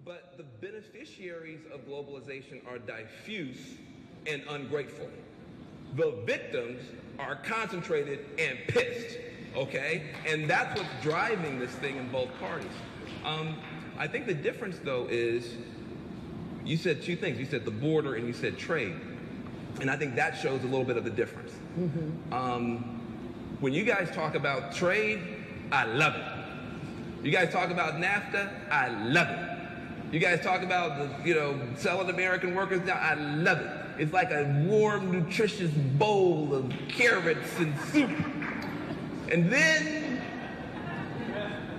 but the beneficiaries of globalization are diffuse and ungrateful. The victims are concentrated and pissed, okay? And that's what's driving this thing in both parties. I think the difference, though, is you said two things. You said the border and you said trade. And I think that shows a little bit of the difference. When you guys talk about trade, I love it. You guys talk about NAFTA, I love it. You guys talk about selling American workers now, I love it. It's like a warm, nutritious bowl of carrots and soup. And then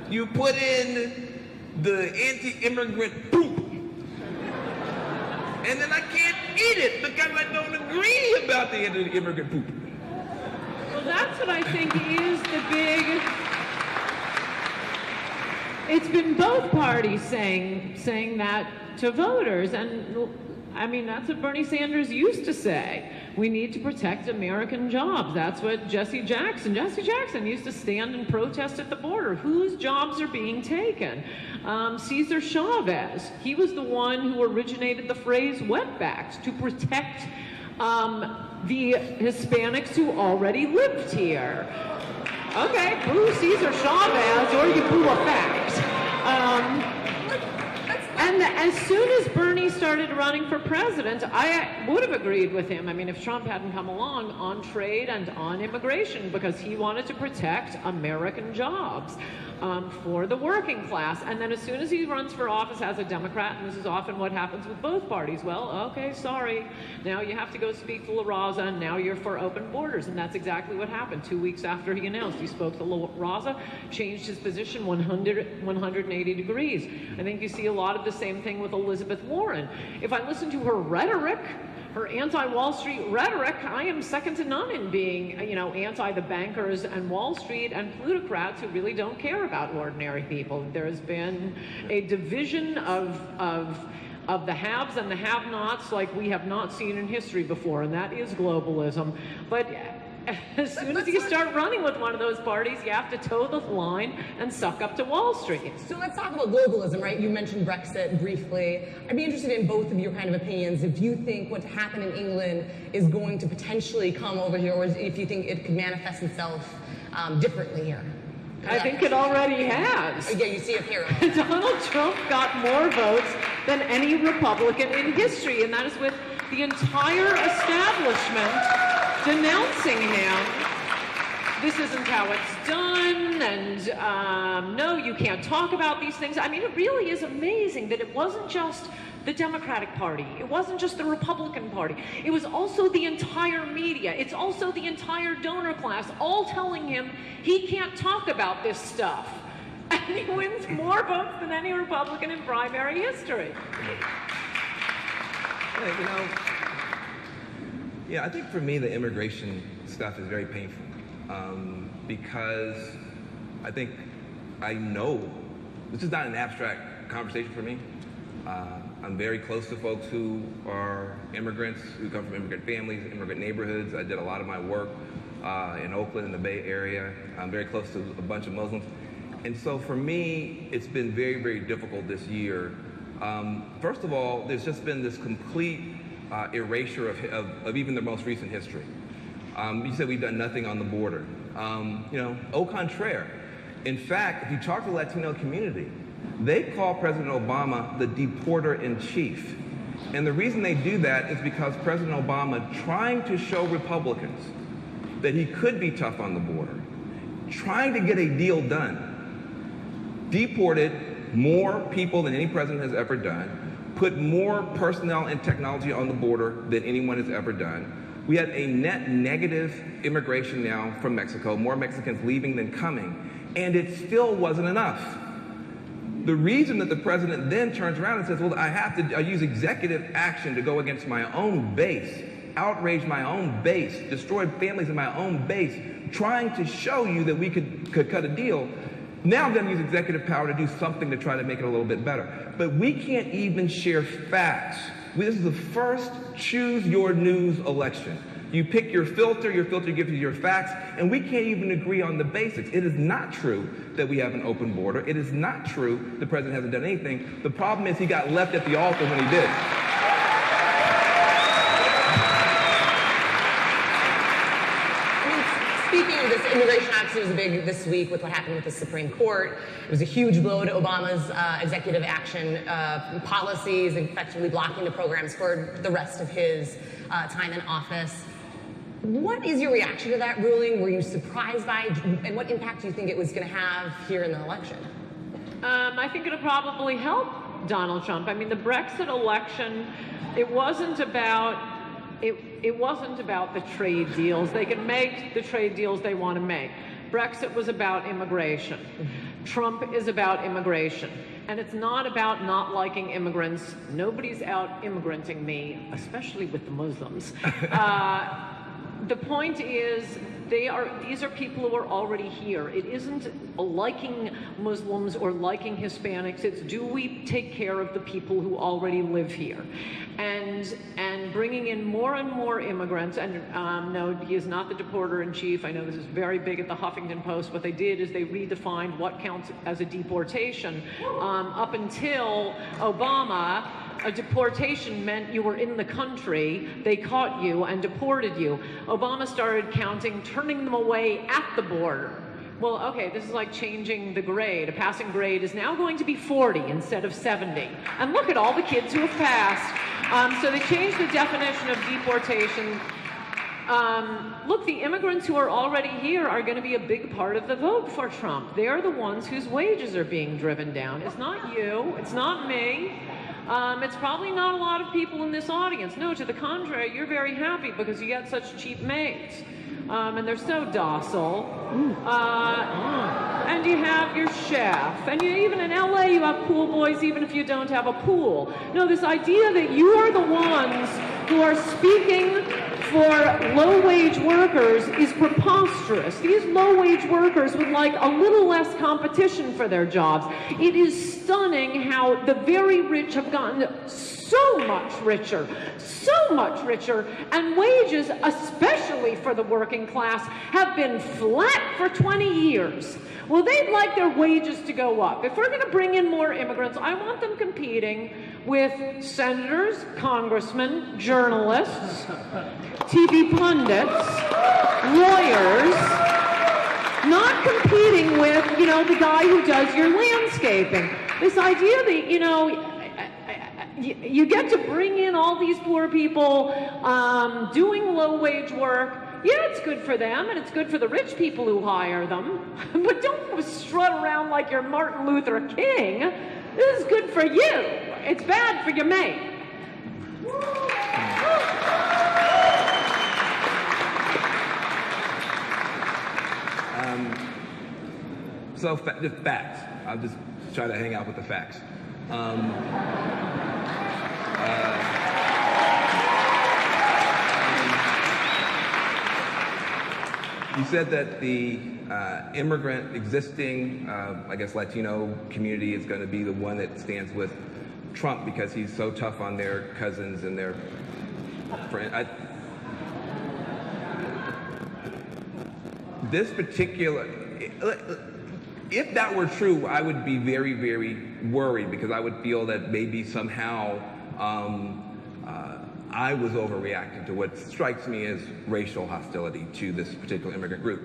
you put in the anti-immigrant poop. And then I can't eat it because I don't agree about the anti-immigrant poop. Well, that's what I think is the big... It's been both parties saying that to voters, and I mean, that's what Bernie Sanders used to say. We need to protect American jobs. That's what Jesse Jackson used to stand and protest at the border. Whose jobs are being taken? Cesar Chavez, he was the one who originated the phrase wetbacks to protect the Hispanics who already lived here. Okay, boo Cesar Chavez, or you boo a fact. And as soon as Bernie started running for president, I would have agreed with him. I mean, if Trump hadn't come along on trade and on immigration, because he wanted to protect American jobs for the working class. And then as soon as he runs for office as a Democrat, and this is often what happens with both parties, well, okay, sorry, now you have to go speak to La Raza, and now you're for open borders. And that's exactly what happened. 2 weeks after he announced, he spoke to La Raza, changed his position 180 degrees. I think you see a lot of the same thing with Elizabeth Warren. If I listen to her rhetoric, her anti-Wall Street rhetoric, I am second to none in being, anti the bankers and Wall Street and plutocrats who really don't care about ordinary people. There has been a division of the haves and the have-nots like we have not seen in history before, and that is globalism. But as soon as you start running with one of those parties, you have to toe the line and suck up to Wall Street. So let's talk about globalism, right? You mentioned Brexit briefly. I'd be interested in both of your kind of opinions. If you think what happened in England is going to potentially come over here, or if you think it could manifest itself differently here. I think it already has. Yeah, you see it here. Donald Trump got more votes than any Republican in history, and that is with the entire establishment denouncing him. This isn't how it's done, and no, you can't talk about these things. I mean, it really is amazing that it wasn't just the Democratic Party. It wasn't just the Republican Party. It was also the entire media. It's also the entire donor class, all telling him he can't talk about this stuff. And he wins more votes than any Republican in primary history. Yeah, I think for me, the immigration stuff is very painful because I know this is not an abstract conversation for me. I'm very close to folks who are immigrants, who come from immigrant families, immigrant neighborhoods. I did a lot of my work in Oakland, in the Bay Area. I'm very close to a bunch of Muslims. And so for me, it's been very, very difficult this year. First of all, there's just been this complete erasure of even the most recent history. You said we've done nothing on the border. Au contraire. In fact, if you talk to the Latino community, they call President Obama the deporter-in-chief. And the reason they do that is because President Obama, trying to show Republicans that he could be tough on the border, trying to get a deal done, deported more people than any president has ever done, put more personnel and technology on the border than anyone has ever done. We have a net negative immigration now from Mexico, more Mexicans leaving than coming, and it still wasn't enough. The reason that the president then turns around and says, well, I use executive action to go against my own base, outrage my own base, destroy families in my own base, trying to show you that we could cut a deal. Now I'm going to use executive power to do something to try to make it a little bit better. But we can't even share facts. This is the first choose your news election. You pick your filter gives you your facts, and we can't even agree on the basics. It is not true that we have an open border. It is not true the president hasn't done anything. The problem is he got left at the altar when he did. Speaking of this, immigration obviously was big this week with what happened with the Supreme Court. It was a huge blow to Obama's executive action policies, effectively blocking the programs for the rest of his time in office. What is your reaction to that ruling? Were you surprised by it? And what impact do you think it was going to have here in the election? I think it'll probably help Donald Trump. I mean, the Brexit election, it wasn't about the trade deals. They can make the trade deals they want to make. Brexit was about immigration. Trump is about immigration. And it's not about not liking immigrants. Nobody's out immigranting me, especially with the Muslims. The point is, these are people who are already here. It isn't liking Muslims or liking Hispanics. It's, do we take care of the people who already live here? And bringing in more and more immigrants, and no, he is not the deporter-in-chief. I know this is very big at the Huffington Post. What they did is they redefined what counts as a deportation. Up until Obama, a deportation meant you were in the country, they caught you and deported you. Obama started counting, turning them away at the border. Well, okay, this is like changing the grade. A passing grade is now going to be 40 instead of 70. And look at all the kids who have passed. So they changed the definition of deportation. Look, the immigrants who are already here are going to be a big part of the vote for Trump. They're the ones whose wages are being driven down. It's not you. It's not me. It's probably not a lot of people in this audience. No, to the contrary, you're very happy because you get such cheap maids. And they're so docile. And you have your chef. And even in LA, you have pool boys even if you don't have a pool. No, this idea that you are the ones who are speaking for low-wage workers is preposterous. These low-wage workers would like a little less competition for their jobs. It is stunning how the very rich have gotten so much richer, and wages, especially for the working class, have been flat for 20 years. Well, they'd like their wages to go up. If we're going to bring in more immigrants, I want them competing with senators, congressmen, journalists, TV pundits, lawyers, not competing with, the guy who does your landscaping. This idea that, you get to bring in all these poor people doing low-wage work. Yeah, it's good for them, and it's good for the rich people who hire them. But don't strut around like you're Martin Luther King. This is good for you. It's bad for your mate. So just facts. I'll just try to hang out with the facts. You said that the immigrant existing, Latino community is going to be the one that stands with Trump because he's so tough on their cousins and their friends. This particular, if that were true, I would be very, very worried because I would feel that maybe somehow I was overreacting to what strikes me as racial hostility to this particular immigrant group.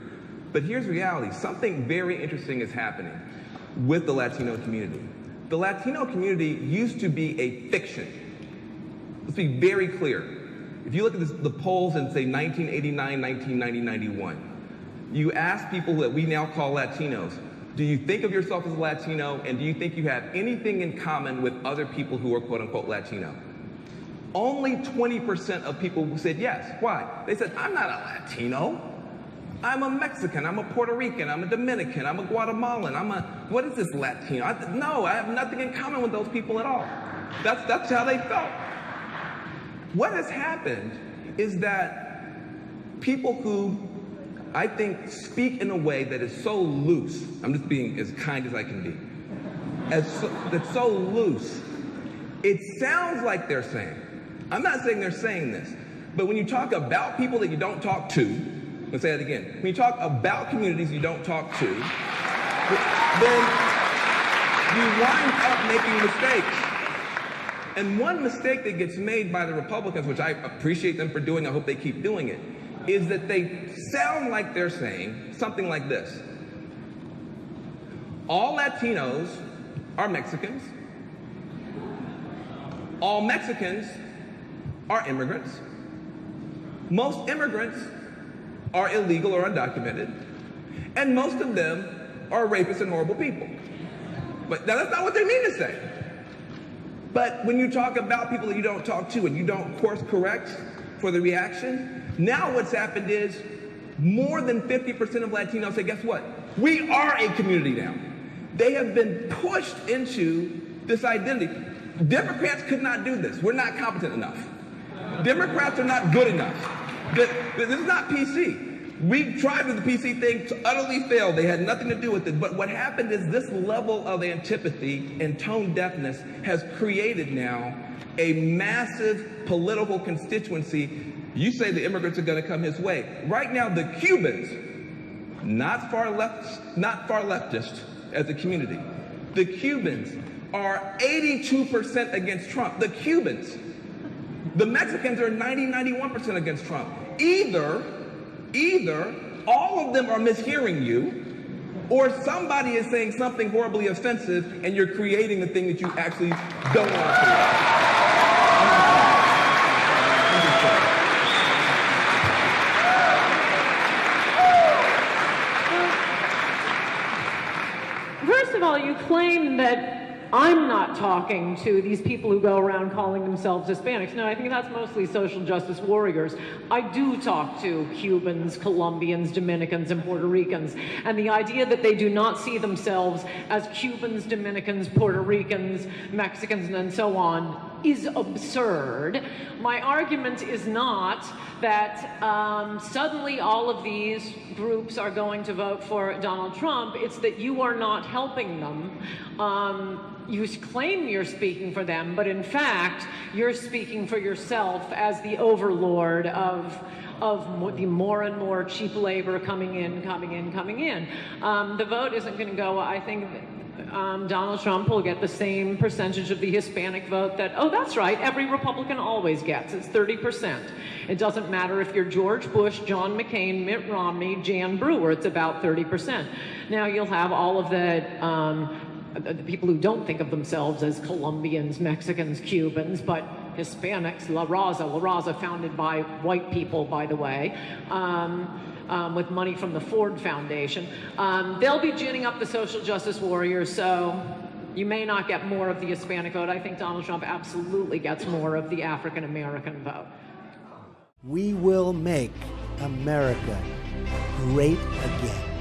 But here's reality. Something very interesting is happening with the Latino community. The Latino community used to be a fiction. Let's be very clear. If you look at the polls in, say, 1989, 1990, 91, you ask people that we now call Latinos, do you think of yourself as a Latino, and do you think you have anything in common with other people who are quote-unquote Latino? Only 20% of people said yes. Why? They said, I'm not a Latino. I'm a Mexican, I'm a Puerto Rican, I'm a Dominican, I'm a Guatemalan, what is this Latino? No, I have nothing in common with those people at all. That's how they felt. What has happened is that people who I think speak in a way that is so loose, I'm just being as kind as I can be, that's so loose, it sounds like they're saying, I'm not saying they're saying this, But when you talk about people that you don't talk to, let's say that again. When you talk about communities you don't talk to, then you wind up making mistakes. And one mistake that gets made by the Republicans, which I appreciate them for doing, I hope they keep doing it, is that they sound like they're saying something like this. All Latinos are Mexicans. All Mexicans are immigrants. Most immigrants are illegal or undocumented. And most of them are rapists and horrible people. But now that's not what they mean to say. But when you talk about people that you don't talk to and you don't course correct for the reaction, now what's happened is more than 50% of Latinos say, guess what? We are a community now. They have been pushed into this identity. Democrats could not do this. We're not competent enough. Democrats are not good enough. This is not PC. We tried with the PC thing to utterly fail. They had nothing to do with it. But what happened is this level of antipathy and tone deafness has created now a massive political constituency. You say the immigrants are going to come his way. Right now, the Cubans, not far leftist as a community, the Cubans are 82% against Trump. The Cubans. The Mexicans are 91% against Trump. Either all of them are mishearing you, or somebody is saying something horribly offensive and you're creating the thing that you actually don't want to create. First of all, you claim that I'm not talking to these people who go around calling themselves Hispanics. No, I think that's mostly social justice warriors. I do talk to Cubans, Colombians, Dominicans, and Puerto Ricans. And the idea that they do not see themselves as Cubans, Dominicans, Puerto Ricans, Mexicans, and so on is absurd. My argument is not that suddenly all of these groups are going to vote for Donald Trump. It's that you are not helping them. You claim you're speaking for them, but in fact, you're speaking for yourself as the overlord of the more and more cheap labor coming in. The vote isn't going to go, I think Donald Trump will get the same percentage of the Hispanic vote that, oh, that's right, every Republican always gets. It's 30%. It doesn't matter if you're George Bush, John McCain, Mitt Romney, Jan Brewer, it's about 30%. Now you'll have all of the people who don't think of themselves as Colombians, Mexicans, Cubans, but Hispanics, La Raza founded by white people, by the way, with money from the Ford Foundation. They'll be ginning up the social justice warriors, so you may not get more of the Hispanic vote. I think Donald Trump absolutely gets more of the African American vote. We will make America great again.